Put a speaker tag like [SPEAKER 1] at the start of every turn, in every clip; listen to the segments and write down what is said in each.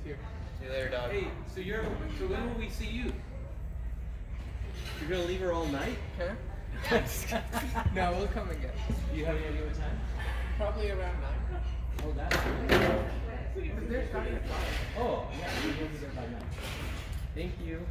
[SPEAKER 1] Here.
[SPEAKER 2] See you later, dog.
[SPEAKER 1] Hey, so when will we see you? You're gonna leave her all night?
[SPEAKER 2] Huh? No, we'll come again.
[SPEAKER 1] Do you have any idea what time?
[SPEAKER 2] Probably around 9.
[SPEAKER 1] Oh, that's good.
[SPEAKER 2] Because they're starting at 5.
[SPEAKER 1] Oh, yeah, we're going to be there by 9. Thank you.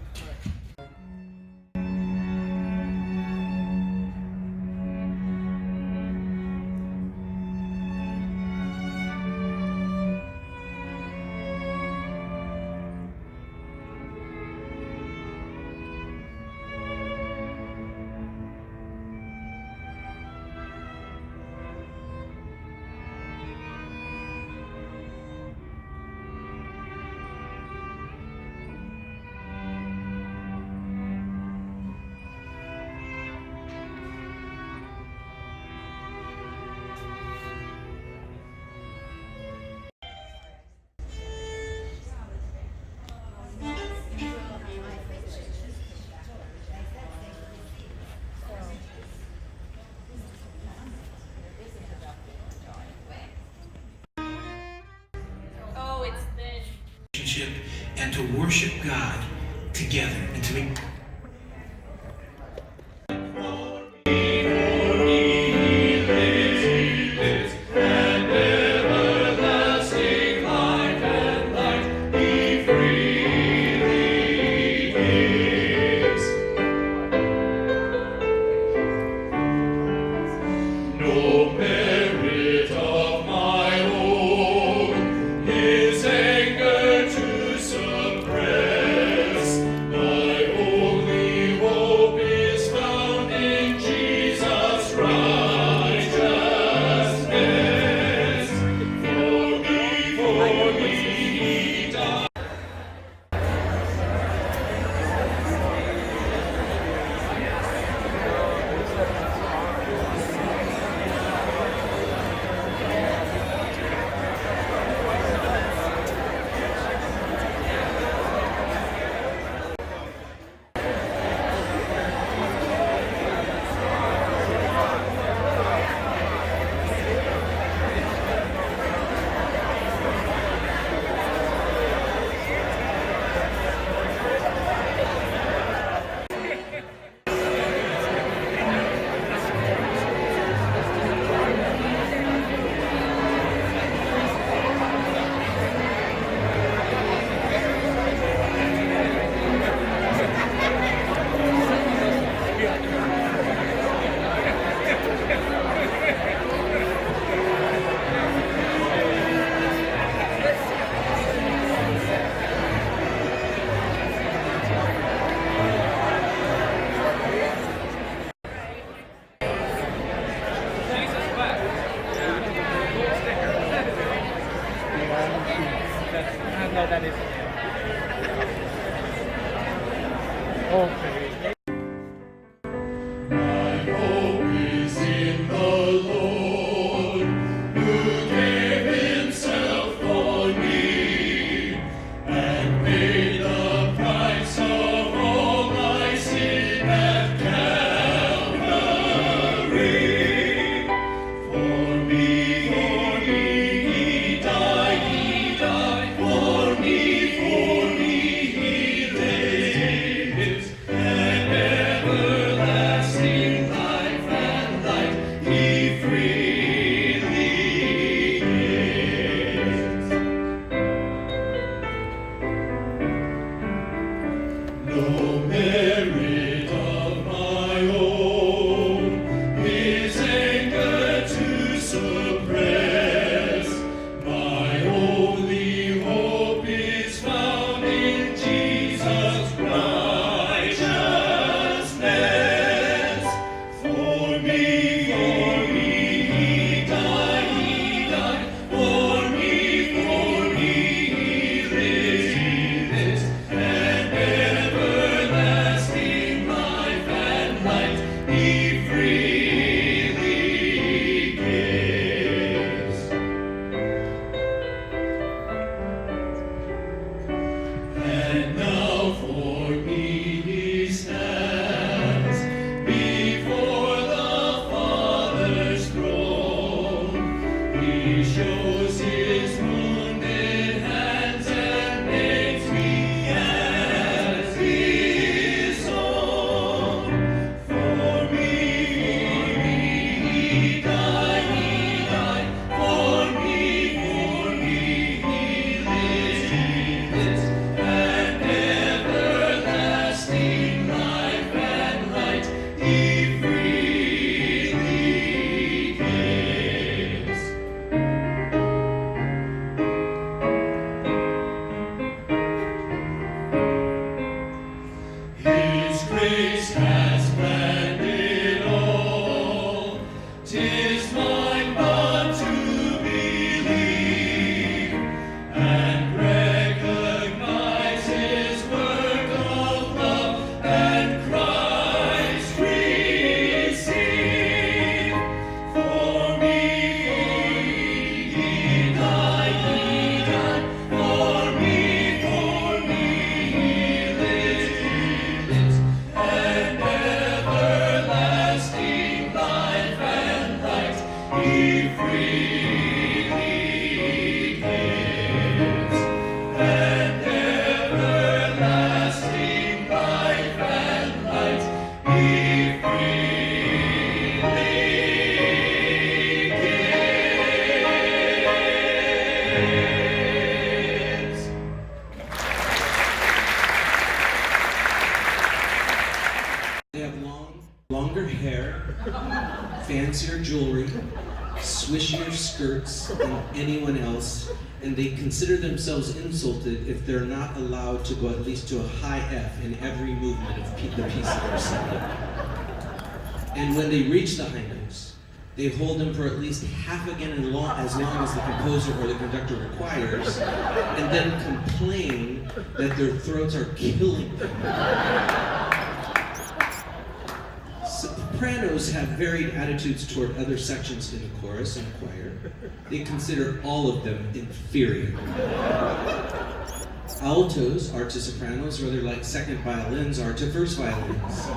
[SPEAKER 3] And to worship God together and to make
[SPEAKER 1] No, that is. Okay.
[SPEAKER 4] He shows his wounded hands and
[SPEAKER 3] 'Tis mine but to believe and recognize His work of love and Christ receive. For me He died, for me He lives, and everlasting life and light He freely gives, and everlasting life and light He freely gives. They have longer hair, fancier jewelry, swishier skirts than anyone else, and they consider themselves insulted if they're not allowed to go at least to a high F in every movement of the piece that they're singing. And when they reach the high notes, they hold them for at least half again as long as the composer or the conductor requires, and then complain that their throats are killing them. Sopranos have varied attitudes toward other sections in the chorus and choir. They consider all of them inferior. Altos are to sopranos rather like second violins are to first violins.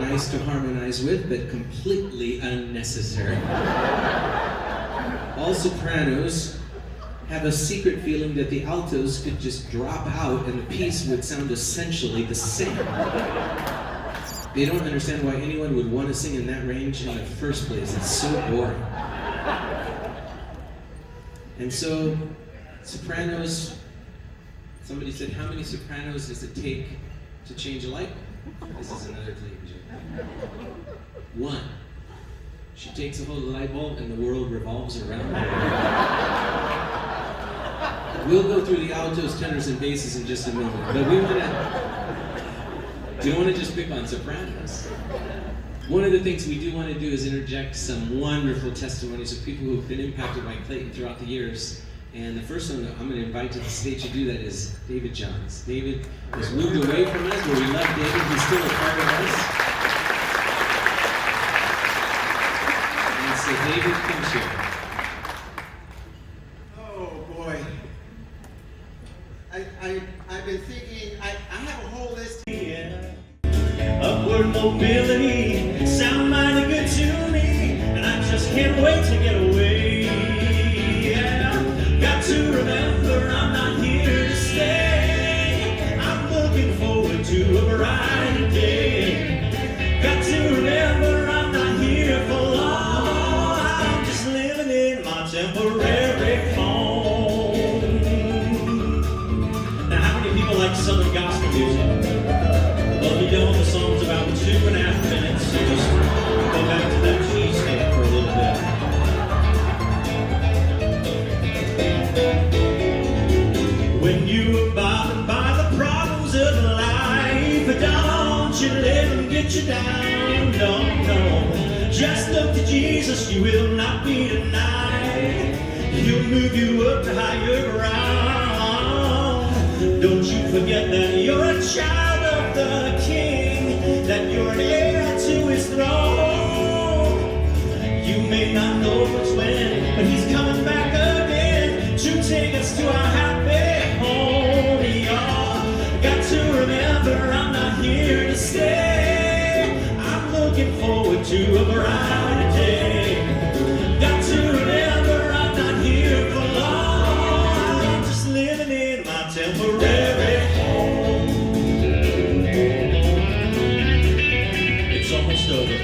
[SPEAKER 3] Nice to harmonize with, but completely unnecessary. All sopranos have a secret feeling that the altos could just drop out and the piece would sound essentially the same. They don't understand why anyone would want to sing in that range in the first place. It's so boring. And so, sopranos, somebody said, how many sopranos does it take to change a light bulb? This is another Clayton joke. One. She takes a hold of the light bulb and the world revolves around her. We'll go through the altos, tenors, and basses in just a moment, but we don't want to just pick on sopranos. One of the things we do want to do is interject some wonderful testimonies of people who have been impacted by Clayton throughout the years. And the first one I'm going to invite to the stage to do that is David Johns. David has moved away from us, but we love David. He's still a part of us. And so David, come share.
[SPEAKER 4] Oh boy. I've been thinking, I have a whole list.
[SPEAKER 3] Upward mobility sound mighty good to me, and I just can't wait to get away. Yeah, got to remember I'm not here to stay. I'm looking forward to a brighter day. Got to remember I'm not here for long. I'm just living in my temporary home. Now, how many people like Southern gospel music? Well, if you don't, the song's about 2.5 minutes, so just go back to that cheesesteak for a little bit. When you are bothered by the problems of life, don't you let them get you down, no, no. Just look to Jesus, you will not be denied. He'll move you up to higher ground. Don't you forget that you're a child of the King, that you're an heir to His throne. You may not know what's when, but He's coming back again to take us to our happy home. Y'all got to remember I'm not here to stay. I'm looking forward to a brighter day. Got to remember I'm not here for long. I'm just living in my temporary home. It's almost over.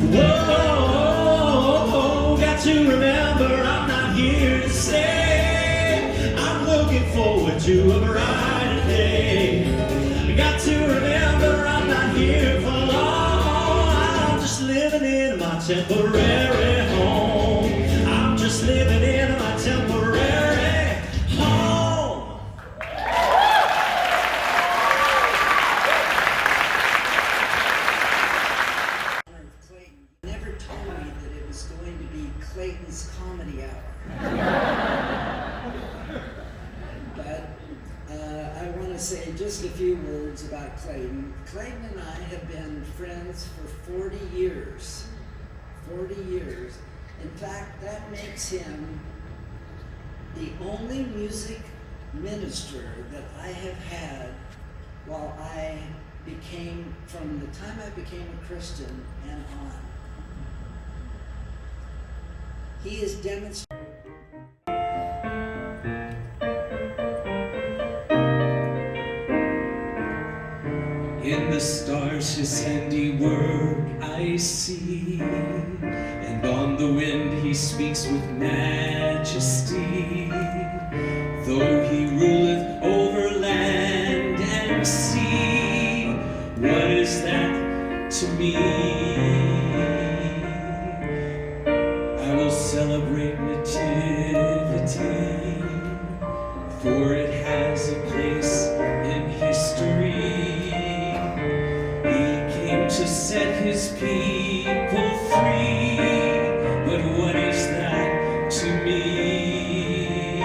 [SPEAKER 3] Whoa, got to remember I'm not here to stay. I'm looking forward to a brighter day. Got to remember I'm not here for long. I'm just living in my temporary home. I'm just living in my temporary home.
[SPEAKER 5] to say just a few words about Clayton. Clayton and I have been friends for 40 years. 40 years. In fact, that makes him the only music minister that I have had while I became, from the time I became a Christian and on. He is demonstrating.
[SPEAKER 3] In the stars his handiwork I see, and on the wind he speaks with majesty. Though he ruleth over land and sea, what is that to me? I will celebrate nativity, for it has a place in history. To set his people free, but what is that to me?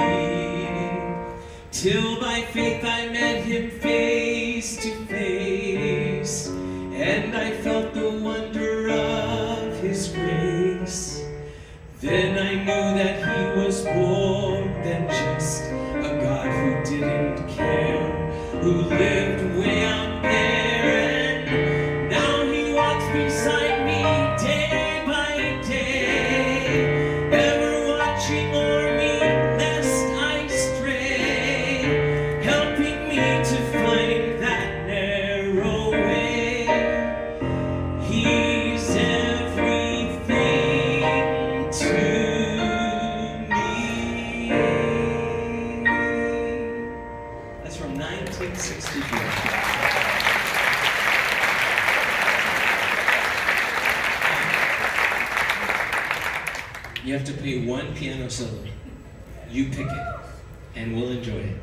[SPEAKER 3] Till by faith I met him face to face, and I felt the wonder of his grace. Then I knew that he was more than just a God who didn't care, who lived way out there. Beside me day by day, ever watching o'er me lest I stray, helping me to find that narrow way. He's everything to me. That's from 1964. You have to play one piano solo. You pick it, and we'll enjoy it.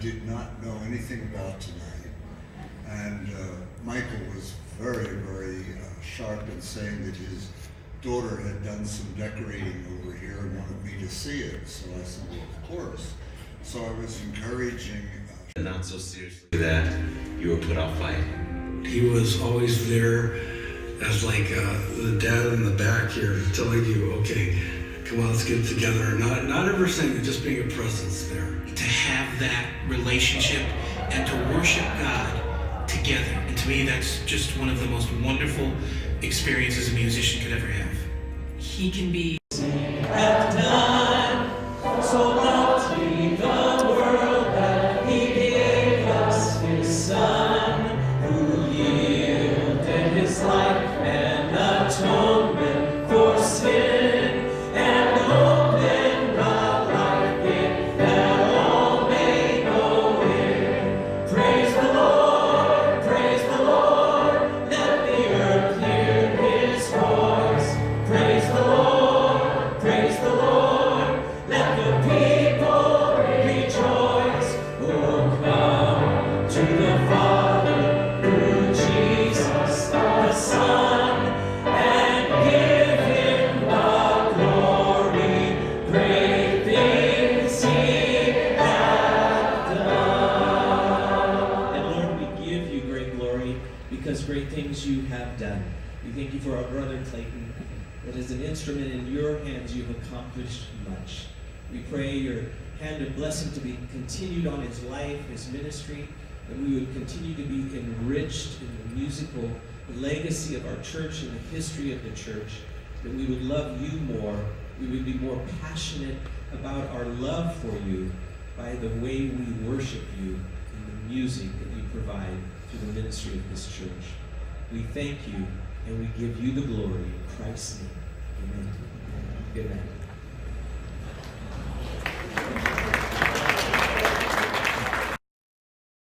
[SPEAKER 6] Did not know anything about tonight, and Michael was very, very sharp in saying that his daughter had done some decorating over here and wanted me to see it. So I said, well, of course. So I was encouraging.
[SPEAKER 7] Not so seriously that you were put off by him.
[SPEAKER 8] He was always there as like the dad in the back here, telling you, okay, come on, let's get it together. Not ever saying it, just being a presence there.
[SPEAKER 9] To have that relationship and to worship God together. And to me, that's just one of the most wonderful experiences a musician could ever have. He can be
[SPEAKER 3] Have done so loved he the world that he gave us his Son, who yielded his life and atonement for sin, and opened the life gate that all may go in. Praise the Lord, let the earth hear his voice. Praise the Lord,
[SPEAKER 10] We thank you for our brother Clayton, that as an instrument in your hands you've accomplished much. We pray your hand of blessing to be continued on his life, his ministry, that we would continue to be enriched in the musical legacy of our church and the history of the church, that we would love you more, we would be more passionate about our love for you by the way we worship you in the music that you provide through the ministry of this church. We thank you and we give you the glory in Christ's name. Amen. Good night.